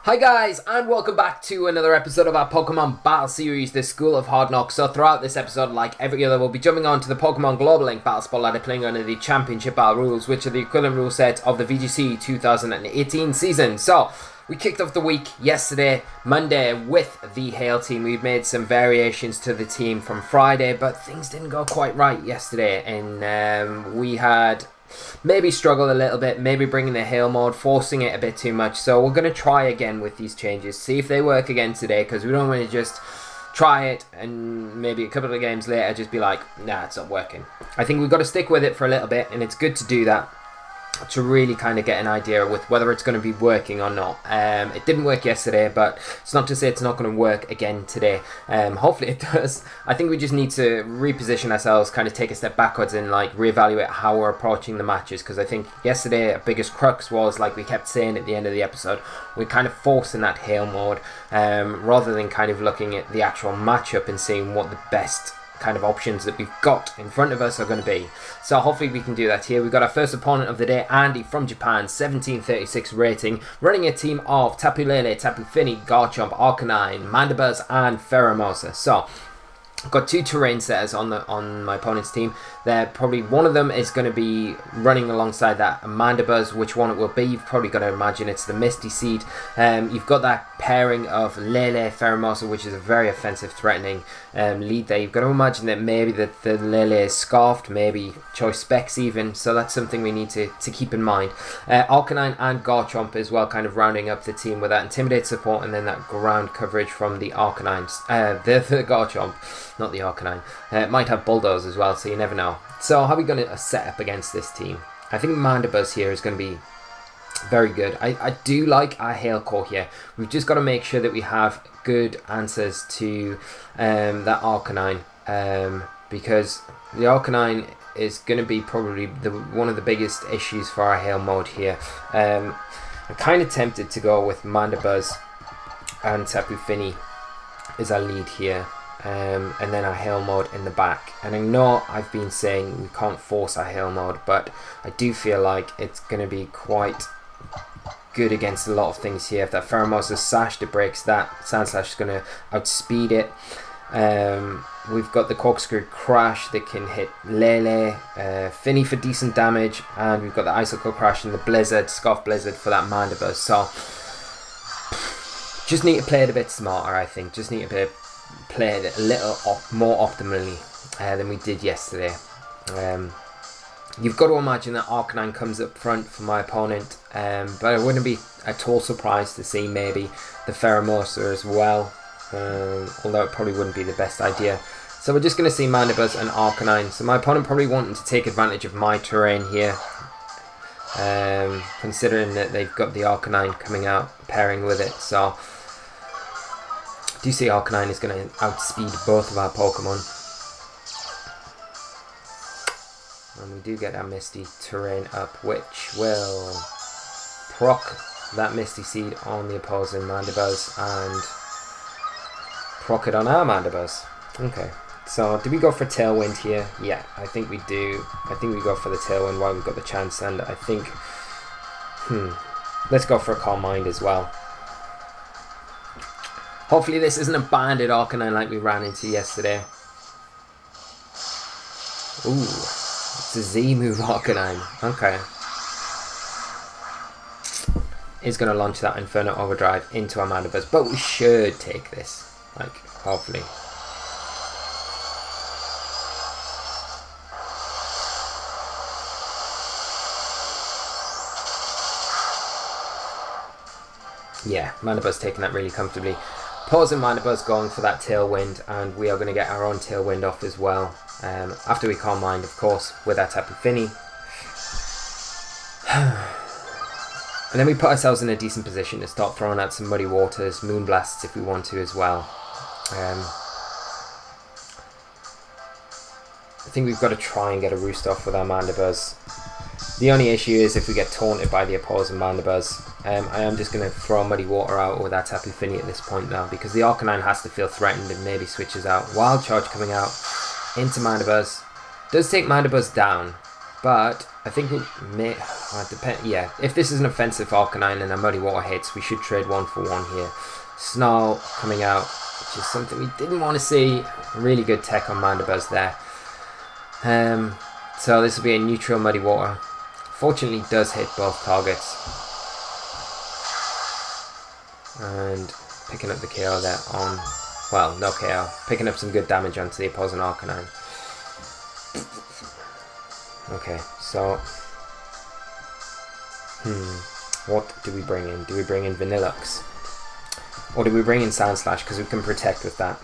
Hi guys, and welcome back to another episode of our Pokemon Battle Series, the School of Hard Knocks. So throughout this episode, like every other, we'll be jumping on to the Pokemon Global Link Battle Spotlight, playing under the Championship Battle rules, which are the equivalent rule set of the VGC 2018 season. So, we kicked off the week yesterday, Monday, with the Hail team. We've made some variations to the team from Friday, but things didn't go quite right yesterday, and we had maybe struggled a little bit, maybe bringing the Hail mode, forcing it a bit too much. So we're going to try again with these changes, see if they work again today, because we don't want to just try it and maybe a couple of games later just be like, nah, it's not working. I think we've got to stick with it for a little bit, and it's good to do that to really kind of get an idea with whether it's going to be working or not. It didn't work yesterday, but it's not to say it's not going to work again today. Hopefully it does. I think we just need to reposition ourselves, kind of take a step backwards and like reevaluate how we're approaching the matches, because I think yesterday our biggest crux was, like we kept saying at the end of the episode, we're kind of forcing that Hail mode rather than kind of looking at the actual matchup and seeing what the best kind of options that we've got in front of us are going to be. So hopefully we can do that here. We've got our first opponent of the day, Andy from Japan, 1736 rating, running a team of Tapu Lele, Tapu Fini, Garchomp, Arcanine, Mandibuzz and Pheromosa. So I've got two terrain setters on my opponent's team. They're probably, one of them is going to be running alongside that Mandibuzz. Which one it will be, you've probably got to imagine it's the Misty Seed. You've got that pairing of Lele, Pheromosa, which is a very offensive, threatening lead there. You've got to imagine that maybe the Lele is scarfed, maybe choice specs even, so that's something we need to keep in mind. Arcanine and Garchomp as well, kind of rounding up the team with that Intimidate support, and then that ground coverage from the Arcanines, the Garchomp, not the Arcanine. It might have Bulldoze as well, so you never know. So how are we going to set up against this team? I think Mandibuzz here is going to be very good. I do like our Hail Core here. We've just got to make sure that we have good answers to that Arcanine, because the Arcanine is going to be probably one of the biggest issues for our Hail mode here. I'm kind of tempted to go with Mandibuzz and Tapu Fini as our lead here. And then our Hail mode in the back. And I know I've been saying we can't force our Hail mode, but I do feel like it's going to be quite good against a lot of things here. If that Pheromosa Sash that breaks that, Sandslash is going to outspeed it. We've got the Corkscrew Crash that can hit Lele, Fini for decent damage, and we've got the Icicle Crash and the Blizzard, Scarf Blizzard for that Mandibuzz. So just need to play it a bit smarter, I think. Just need to play it a little more optimally than we did yesterday. You've got to imagine that Arcanine comes up front for my opponent, but I wouldn't be at all surprised to see maybe the Pheromosa as well, although it probably wouldn't be the best idea. So we're just going to see Mandibuzz and Arcanine. So my opponent probably wanting to take advantage of my terrain here, considering that they've got the Arcanine coming out pairing with it. So do you see Arcanine is going to outspeed both of our Pokemon. And we do get our Misty terrain up, which will proc that Misty Seed on the opposing Mandibuzz and proc it on our Mandibuzz. Okay, so do we go for Tailwind here? Yeah, I think we do. I think we go for the Tailwind while we've got the chance, and I think, let's go for a Calm Mind as well. Hopefully this isn't a banded Arcanine like we ran into yesterday. Ooh, it's a Z move Arcanine. Okay. Is going to launch that Inferno Overdrive into our Mandibuzz, but we should take this. Like, hopefully. Yeah, Mandibuzz taking that really comfortably. Pausing Mandibuzz, going for that Tailwind, and we are going to get our own Tailwind off as well. After we Calm Mind, of course, with our Tapu Fini. And then we put ourselves in a decent position to start throwing out some Muddy Waters, Moonblasts if we want to as well. I think we've got to try and get a Roost off with our Mandibuzz. The only issue is if we get taunted by the opposing Mandibuzz. I am just going to throw Muddy Water out with that Tapu Fini at this point now, because the Arcanine has to feel threatened and maybe switches out. Wild Charge coming out into Mandibuzz. Does take Mandibuzz down, but I think we may... yeah, if this is an offensive Arcanine and a Muddy Water hits, we should trade 1 for 1 here. Snarl coming out, which is something we didn't want to see. Really good tech on Mandibuzz there. So this will be a neutral Muddy Water. Fortunately, it does hit both targets. And picking up the KO there on... Well, no KO. Picking up some good damage onto the opposing Arcanine. Okay, so... what do we bring in? Do we bring in Vanilluxe? Or do we bring in Sandslash? Because we can protect with that.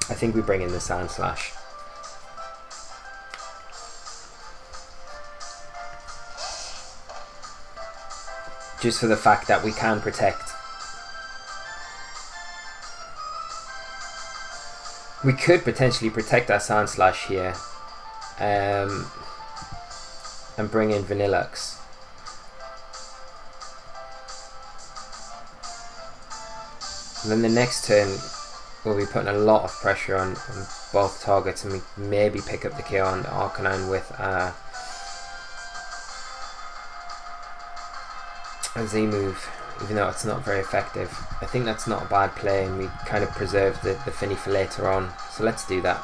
I think we bring in the Sandslash. Just for the fact that we can protect. We could potentially protect our Sandslash here. And bring in Vanilluxe. And then the next turn we'll be putting a lot of pressure on both targets, and we maybe pick up the KO on the Arcanine with a Z move, even though it's not very effective. I think that's not a bad play, and we kind of preserve the Finny for later on, so let's do that.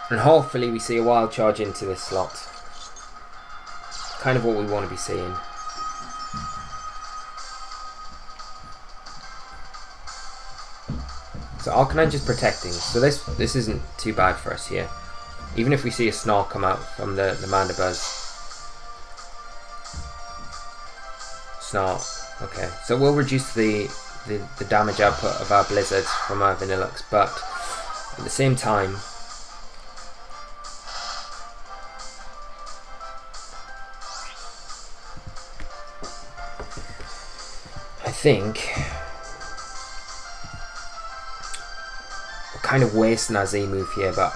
And hopefully we see a wild charge into this slot. Kind of what we want to be seeing. So Arcanine just protecting, so this isn't too bad for us here. Even if we see a Snarl come out from the Mandibuzz. Snarl, okay. So we'll reduce the damage output of our Blizzards from our Vanilluxe, but at the same time, I think kind of wasting our Z move here, but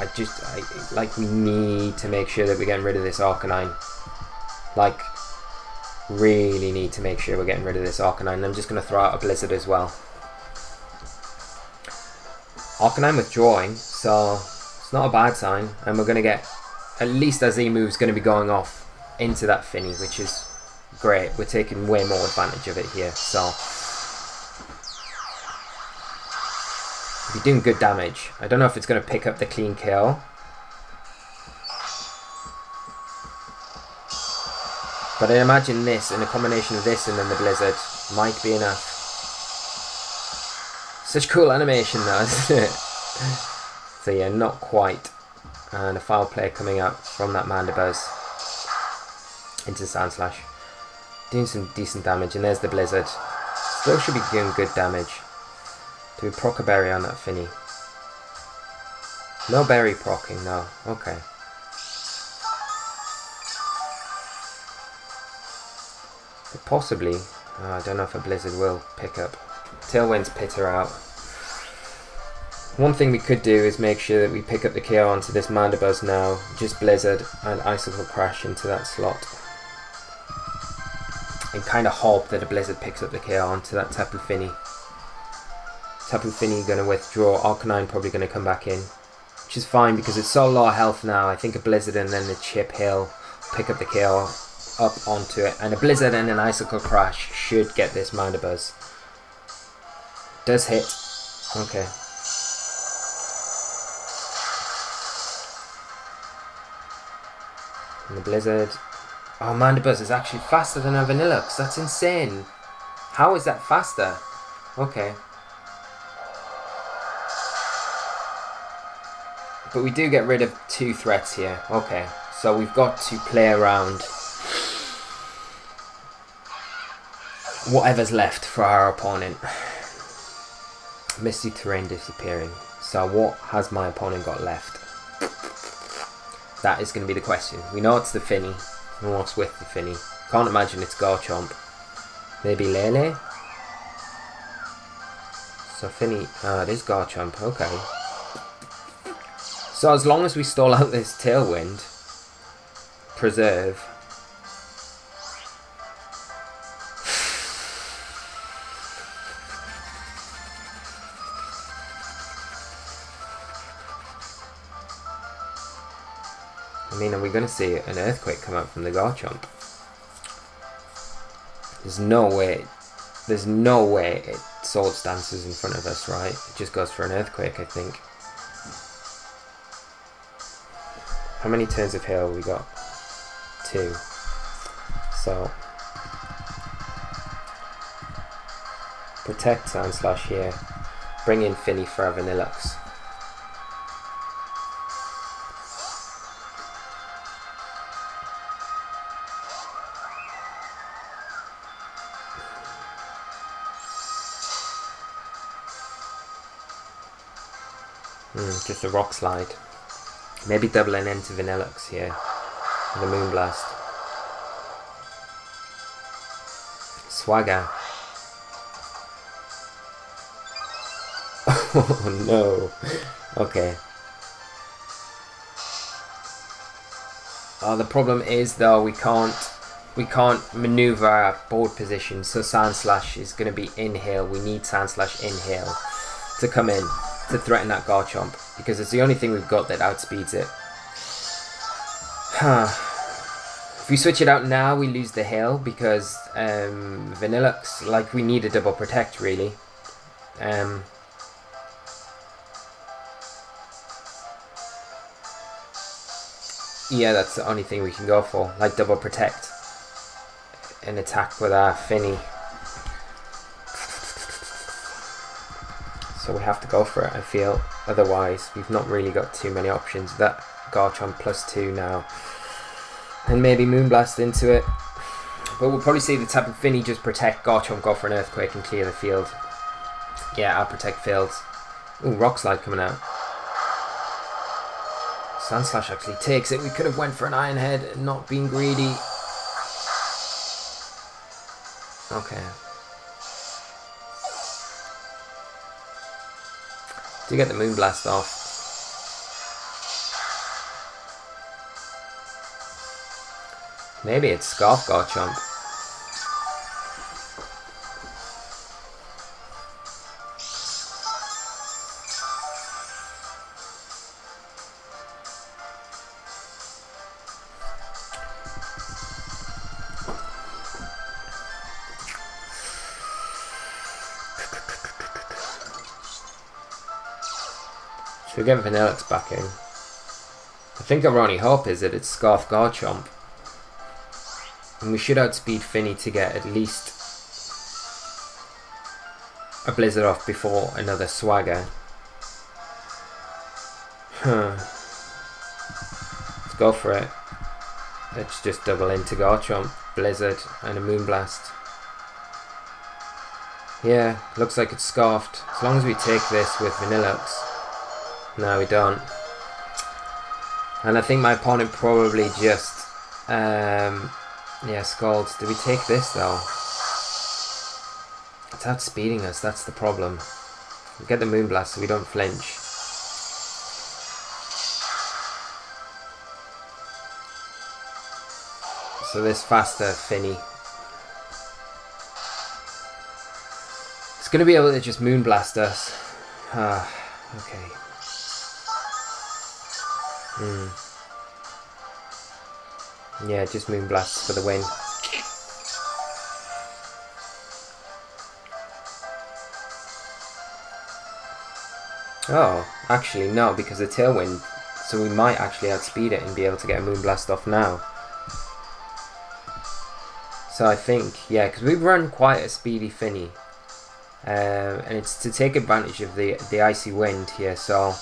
we need to make sure that we're getting rid of this Arcanine. Like, really need to make sure we're getting rid of this Arcanine. I'm just going to throw out a Blizzard as well. Arcanine withdrawing, so it's not a bad sign, and we're going to get, at least our Z move is going to be going off into that Finny, which is great. We're taking way more advantage of it here, so we're doing good damage. I don't know if it's going to pick up the clean kill, but I imagine this, in a combination of this and then the Blizzard, might be enough. Such cool animation though, isn't it? So yeah, not quite. And a foul play coming out from that Mandibuzz into Sandslash. Doing some decent damage, and there's the Blizzard. Still should be doing good damage. Do we proc a berry on that Finny? No berry procking, no. Okay. But possibly, I don't know if a Blizzard will pick up. Tailwind's Pitter out. One thing we could do is make sure that we pick up the KO onto this Mandibuzz now. Just Blizzard and Icicle Crash into that slot. And kind of hope that a Blizzard picks up the KO onto that Tapu Fini. Tapu Fini going to withdraw, Arcanine probably going to come back in, which is fine because it's so low health now. I think a Blizzard and then the Chip Hill pick up the KO up onto it, and a Blizzard and an Icicle Crash should get this Mandibuzz. Does hit, okay. And the Blizzard, oh, Mandibuzz is actually faster than a Vanilluxe, that's insane. How is that faster? Okay. But we do get rid of 2 threats here. Okay, so we've got to play around whatever's left for our opponent. Misty Terrain disappearing. So what has my opponent got left? That is going to be the question. We know it's the Finny. And what's with the Finny? Can't imagine it's Garchomp. Maybe Lele? So Finny... it is Garchomp. Okay. So as long as we stall out this Tailwind, preserve. I mean, are we going to see an Earthquake come out from the Garchomp? There's no way it Swords Dances in front of us, right? It just goes for an Earthquake, I think. How many turns of Hail we got? 2. So Protect Sandslash here. Bring in Finny for our Vanilluxe. Just a Rock Slide. Maybe doubling into Vanilluxe here. The Moonblast. Swagger. Oh no. Okay. Oh, the problem is though we can't maneuver our board position, so Sandslash is going to be in Hail. We need Sandslash in Hail to come in to threaten that Garchomp, because it's the only thing we've got that outspeeds it. If we switch it out now, we lose the Hail, because Vanilluxe, like, we need a double protect really. Yeah, that's the only thing we can go for, like double protect and attack with our Finny. So we have to go for it, I feel. Otherwise, we've not really got too many options. That Garchomp +2 now. And maybe Moonblast into it. But we'll probably see the type of Finny just protect, Garchomp go for an Earthquake and clear the field. Yeah, I'll protect fields. Ooh, Rock Slide coming out. Sandslash actually takes it. We could have went for an Iron Head and not been greedy. Okay. Do get the Moonblast off. Maybe it's Scarf Garchomp. Should we get Vanilluxe back in? I think our only hope is that it's Scarf Garchomp. And we should outspeed Finny to get at least a Blizzard off before another Swagger. Let's go for it. Let's just double into Garchomp, Blizzard and a Moonblast. Yeah, looks like it's Scarfed. As long as we take this with Vanilluxe. No, we don't. And I think my opponent probably just yeah, Scalds. Do we take this though? It's outspeeding us, that's the problem. We get the Moonblast so we don't flinch. So this faster Finny. It's going to be able to just Moonblast us. Okay. Yeah, just Moonblast for the win. Oh, actually no, because of Tailwind. So we might actually outspeed it and be able to get a Moonblast off now. So I think, yeah, because we run quite a speedy Finny. And it's to take advantage of the Icy Wind here, so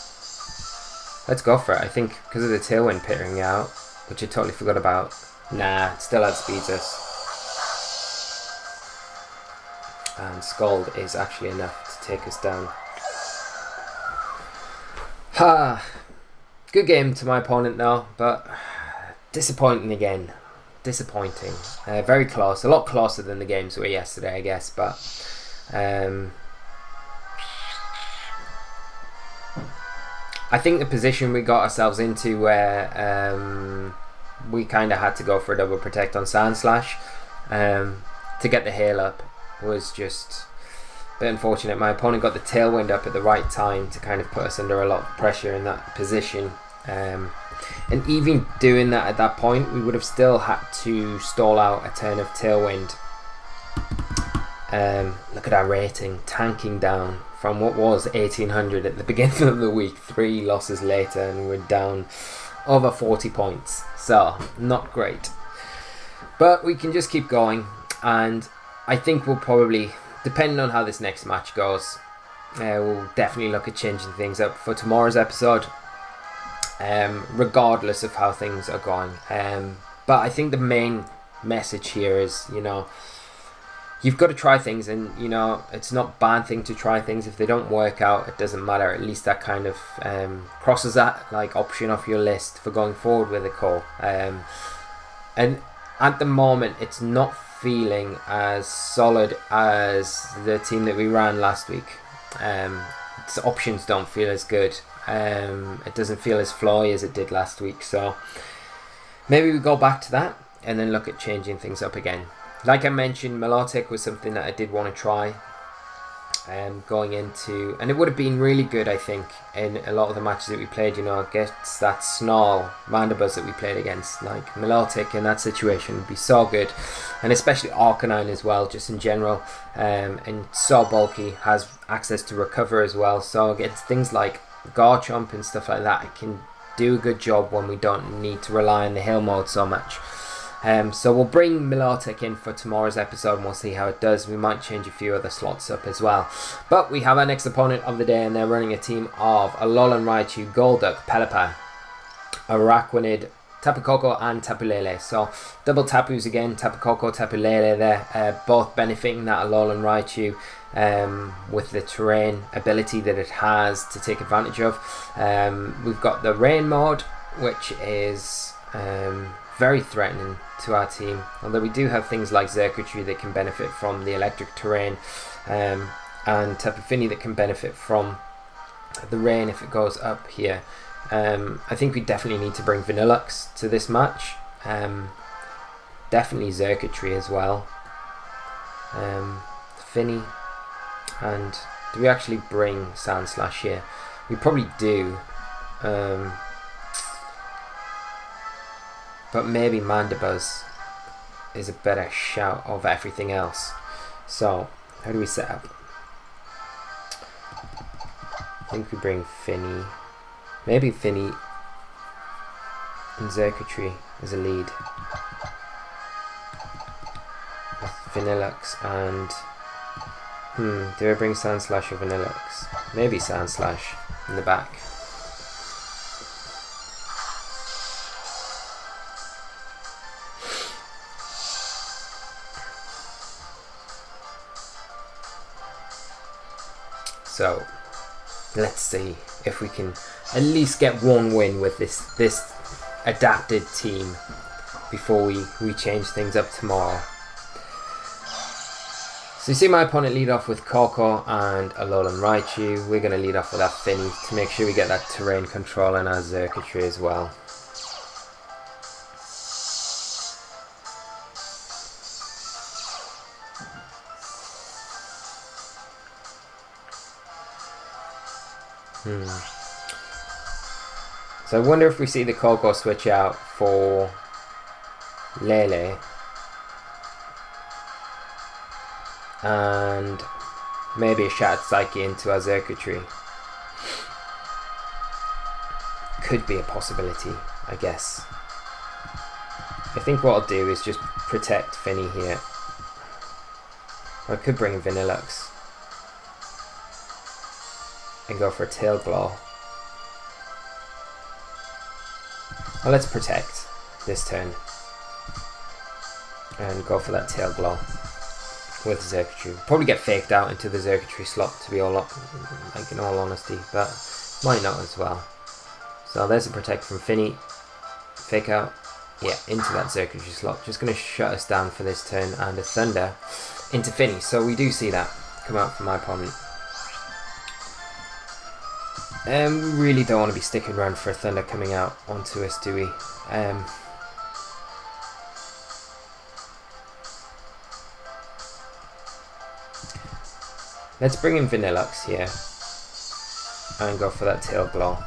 let's go for it. I think because of the Tailwind pittering out, which I totally forgot about. Nah, it still outspeeds us. And Scald is actually enough to take us down. Good game to my opponent though, but disappointing again. Disappointing. Very close. A lot closer than the games were yesterday, I guess, but I think the position we got ourselves into where we kind of had to go for a double protect on Sandslash to get the hail up was just a bit unfortunate. My opponent got the Tailwind up at the right time to kind of put us under a lot of pressure in that position. And even doing that at that point, we would have still had to stall out a turn of Tailwind. Look at our rating, tanking down from what was 1800 at the beginning of the week, 3 losses later, and we're down over 40 points. So, not great. But we can just keep going, and I think we'll probably, depending on how this next match goes, we'll definitely look at changing things up for tomorrow's episode, regardless of how things are going. But I think the main message here is, you know, you've got to try things, and you know, it's not a bad thing to try things. If they don't work out, it doesn't matter. At least that kind of crosses that like option off your list for going forward with a call. And at the moment, it's not feeling as solid as the team that we ran last week. Its options don't feel as good. It doesn't feel as flowy as it did last week. So maybe we go back to that and then look at changing things up again. Like I mentioned, Milotic was something that I did want to try going into, and it would have been really good, I think, in a lot of the matches that we played, you know, against that Snarling Mandibuzz that we played against. Like Milotic in that situation would be so good, and especially Arcanine as well, just in general, and so bulky, has access to recover as well, so against things like Garchomp and stuff like that, it can do a good job when we don't need to rely on the hill mode so much. So we'll bring Milotic in for tomorrow's episode and we'll see how it does. We might change a few other slots up as well. But we have our next opponent of the day, and they're running a team of Alolan Raichu, Golduck, Pelipper, Araquanid, Tapu Koko and Tapu Lele. So double Tapus again, Tapu Koko, Tapu Lele there, both benefiting that Alolan Raichu with the terrain ability that it has to take advantage of. We've got the rain mode, which is very threatening to our team, although we do have things like Xurkitree that can benefit from the electric terrain, and Tapu Fini that can benefit from the rain if it goes up here. I think we definitely need to bring Vanilluxe to this match, definitely Xurkitree as well, Fini, and do we actually bring Sandslash here? We probably do, but maybe Mandibuzz is a better shout of everything else. So, how do we set up? I think we bring Fini. Maybe Fini and Xurkitree as a lead. With Vanilluxe and... do I bring Sandslash or Vanilluxe? Maybe Sandslash in the back. So let's see if we can at least get one win with this adapted team before we change things up tomorrow. So you see my opponent lead off with Koko and Alolan Raichu. We're going to lead off with our Fini to make sure we get that terrain control and our Xurkitree as well. So I wonder if we see the Koko switch out for Lele and maybe a Shattered Psyche into our Xurkitree. Could be a possibility, I guess. I think what I'll do is just protect Fini here. Or I could bring in Vanilluxe and go for a Tail Glow. Well, let's protect this turn and go for that Tail Glow with Xurkitree. Probably get faked out into the Xurkitree slot, to be all like in all honesty, but might not as well. So there's a protect from Fini. Fake out, yeah, into that Xurkitree slot. Just going to shut us down for this turn, and a Thunder into Fini. So we do see that come out from my opponent. We really don't want to be sticking around for a Thunder coming out onto us, do we? Let's bring in Vanilluxe here and go for that Tail Glow.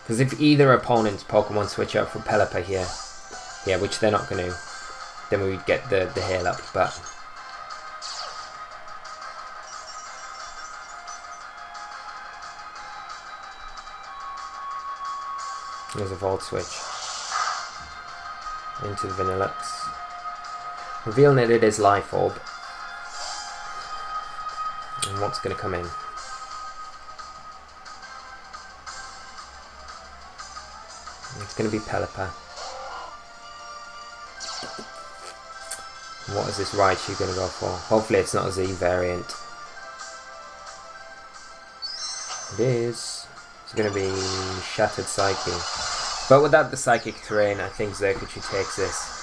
Because if either opponent's Pokemon switch out for Pelipper here, yeah, which they're not going to, then we would get the hail up, but... There's a Volt Switch into the Vanilluxe, revealing that it is Life Orb. And what's going to come in? It's going to be Pelipper. And what is this Raichu going to go for? Hopefully it's not a Z variant. It is. It's going to be Shattered Psyche. But without the Psychic terrain, I think Xerkatu takes this.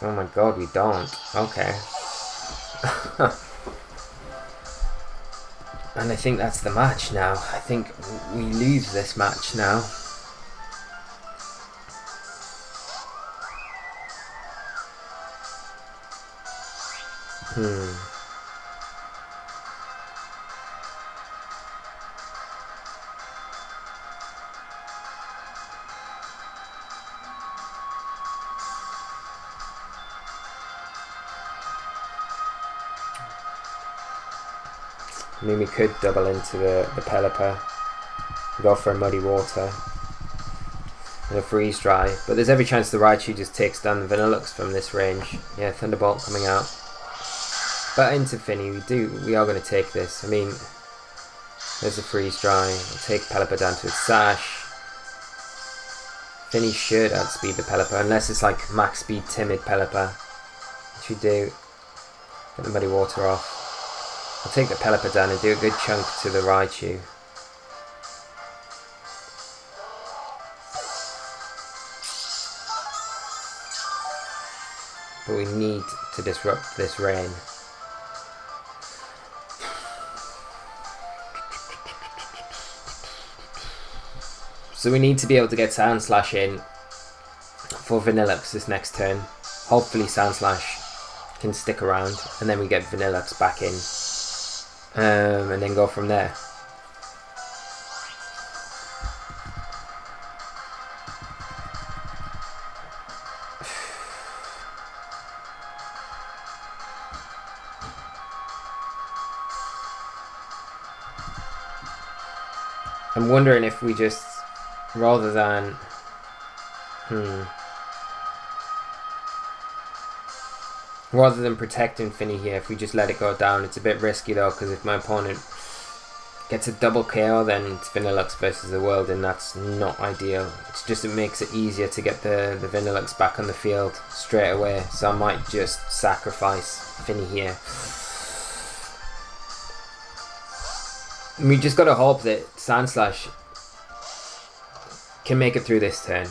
Oh my god, we don't. Okay. And I think that's the match now. I think we lose this match now. I mean, we could double into the Pelipper, go for a Muddy Water and a Freeze Dry, but there's every chance the Raichu just takes down the Vanilluxe from this range. Yeah, Thunderbolt coming out. But into Finny, we are going to take this. I mean, there's a Freeze Dry. We'll take Pelipper down to its Sash. Finny should outspeed the Pelipper, unless it's like max speed timid Pelipper, which we do. Get the Muddy Water off. I'll take the Pelipper down and do a good chunk to the Raichu. But we need to disrupt this rain. So we need to be able to get Sandslash in for Vanilluxe this next turn. Hopefully Sandslash can stick around and then we get Vanilluxe back in. And then go from there. I'm wondering if we just, rather than protecting Finny here, if we just let it go down, it's a bit risky though, because if my opponent gets a double KO, then it's Vanilluxe versus the world, and that's not ideal. It's just, it makes it easier to get the Vanilluxe back on the field straight away, so I might just sacrifice Finny here. And we just gotta hope that Sandslash can make it through this turn.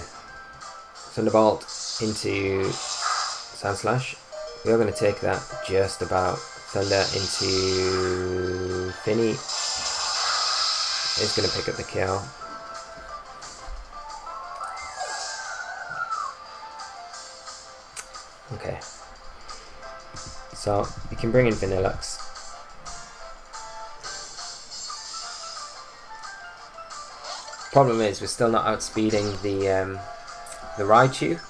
Thunderbolt into Sandslash. We are going to take that just about. Thunder into Finny. Is going to pick up the kill. Okay. So we can bring in Vanilluxe. Problem is we're still not outspeeding the Raichu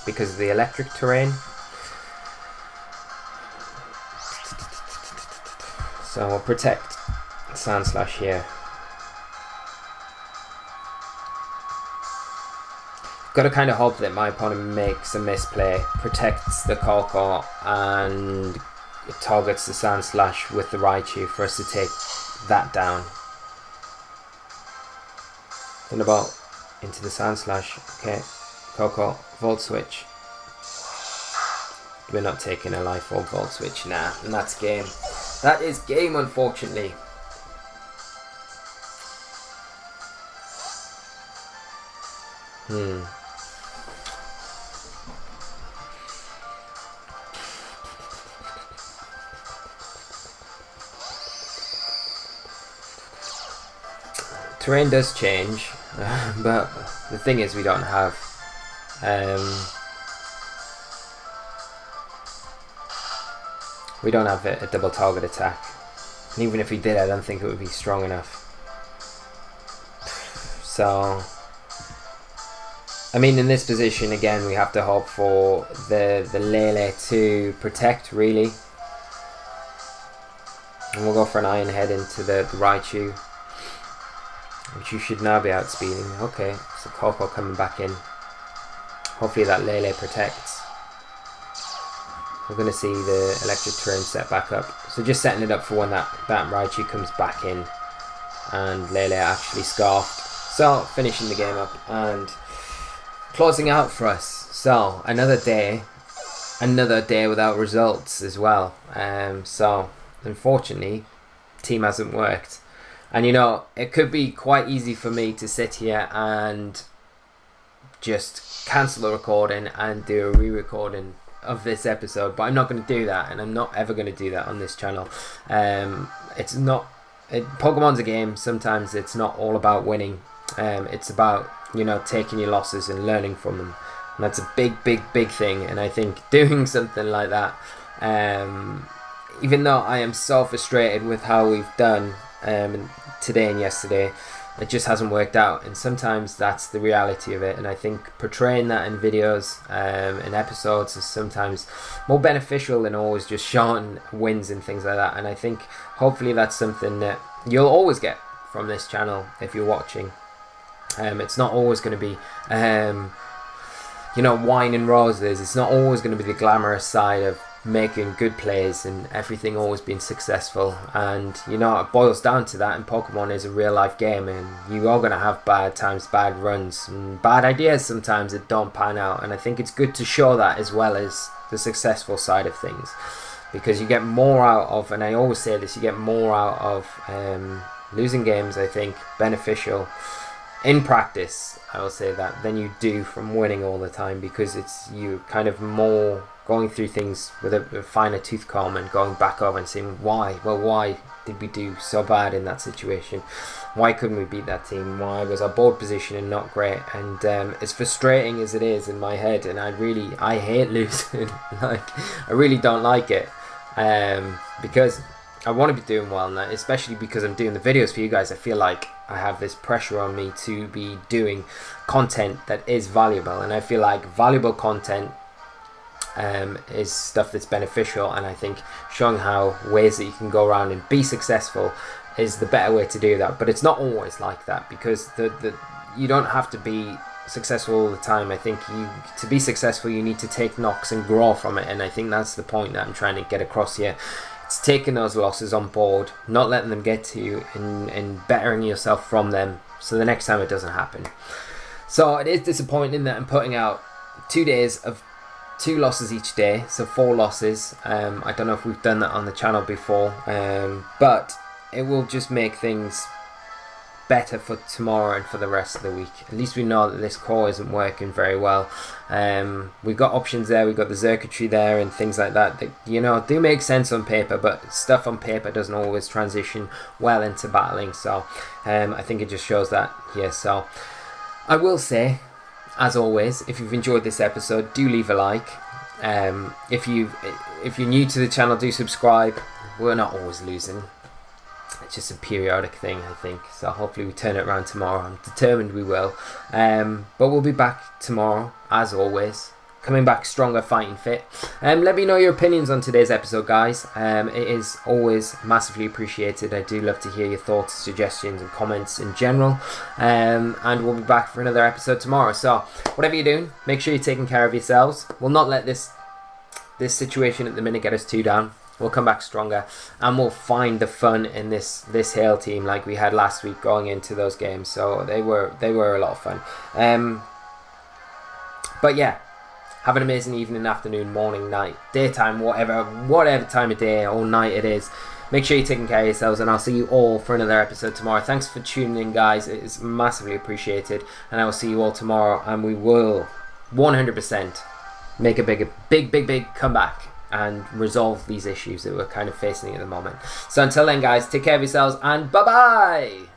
because of the electric terrain. So we'll protect Sandslash here. Got to kind of hope that my opponent makes a misplay, protects the Coco, and targets the Sandslash with the Raichu for us to take that down. Thunderbolt into the Sandslash. Okay, Coco, Volt Switch. We're not taking a Life Orb Volt Switch, nah, and that's game. That is game, unfortunately. terrain does change, but the thing is we don't have a double target attack, and even if we did, I don't think it would be strong enough. So I mean, in this position again, we have to hope for the Lele to protect, really. And we'll go for an Iron Head into the Raichu, which you should now be outspeeding. Okay, so Coco coming back in. Hopefully that Lele protects. We're going to see the Electric Terrain set back up. So just setting it up for when that Raichu comes back in and Lele actually scarfed. So finishing the game up and closing out for us. So another day without results as well. So unfortunately, team hasn't worked. And you know, it could be quite easy for me to sit here and just cancel the recording and do a re-recording of this episode, but I'm not going to do that, and I'm not ever going to do that on this channel. Pokemon's a game. Sometimes it's not all about winning. It's about, you know, taking your losses and learning from them, and that's a big thing. And I think doing something like that, even though I am so frustrated with how we've done today and yesterday, it just hasn't worked out, and sometimes that's the reality of it. And I think portraying that in videos and episodes is sometimes more beneficial than always just showing wins and things like that. And I think hopefully that's something that you'll always get from this channel if you're watching. It's not always going to be you know, wine and roses. It's not always going to be the glamorous side of making good plays and everything always being successful. And you know, it boils down to that, and Pokemon is a real life game, and you are going to have bad times, bad runs, and bad ideas sometimes that don't pan out. And I think it's good to show that as well as the successful side of things, because you get more out of, and I always say this, you get more out of losing games, I think, beneficial in practice, I will say that, than you do from winning all the time, because it's you kind of more going through things with a finer tooth comb and going back over and saying why did we do so bad in that situation, why couldn't we beat that team, why was our board positioning not great. And as frustrating as it is in my head, and I hate losing, like I really don't like it, because I want to be doing well now, especially because I'm doing the videos for you guys. I feel like I have this pressure on me to be doing content that is valuable, and I feel like valuable content is stuff that's beneficial, and I think showing how ways that you can go around and be successful is the better way to do that. But it's not always like that, because you don't have to be successful all the time. I think to be successful you need to take knocks and grow from it, and I think that's the point that I'm trying to get across here. It's taking those losses on board, not letting them get to you, and bettering yourself from them so the next time it doesn't happen. So it is disappointing that I'm putting out 2 days of 2 losses each day, so 4 losses. I don't know if we've done that on the channel before, but it will just make things better for tomorrow and for the rest of the week. At least we know that this core isn't working very well. We've got options there, we've got the circuitry there and things like that you know, do make sense on paper, but stuff on paper doesn't always transition well into battling. So I think it just shows that here. So I will say, as always, if you've enjoyed this episode, do leave a like. If you're new to the channel, do subscribe. We're not always losing. It's just a periodic thing, I think. So hopefully we turn it around tomorrow. I'm determined we will. But we'll be back tomorrow, as always. Coming back stronger, fighting fit. Let me know your opinions on today's episode, guys. It is always massively appreciated. I do love to hear your thoughts, suggestions and comments in general. And we'll be back for another episode tomorrow. So whatever you're doing, make sure you're taking care of yourselves. We'll not let this situation at the minute get us too down. We'll come back stronger, and we'll find the fun in this Hail team like we had last week going into those games. So they were a lot of fun. But yeah, have an amazing evening, afternoon, morning, night, daytime, whatever time of day or night it is. Make sure you're taking care of yourselves, and I'll see you all for another episode tomorrow. Thanks for tuning in, guys. It is massively appreciated, and I will see you all tomorrow, and we will 100% make a big comeback and resolve these issues that we're kind of facing at the moment. So until then, guys, take care of yourselves, and bye-bye!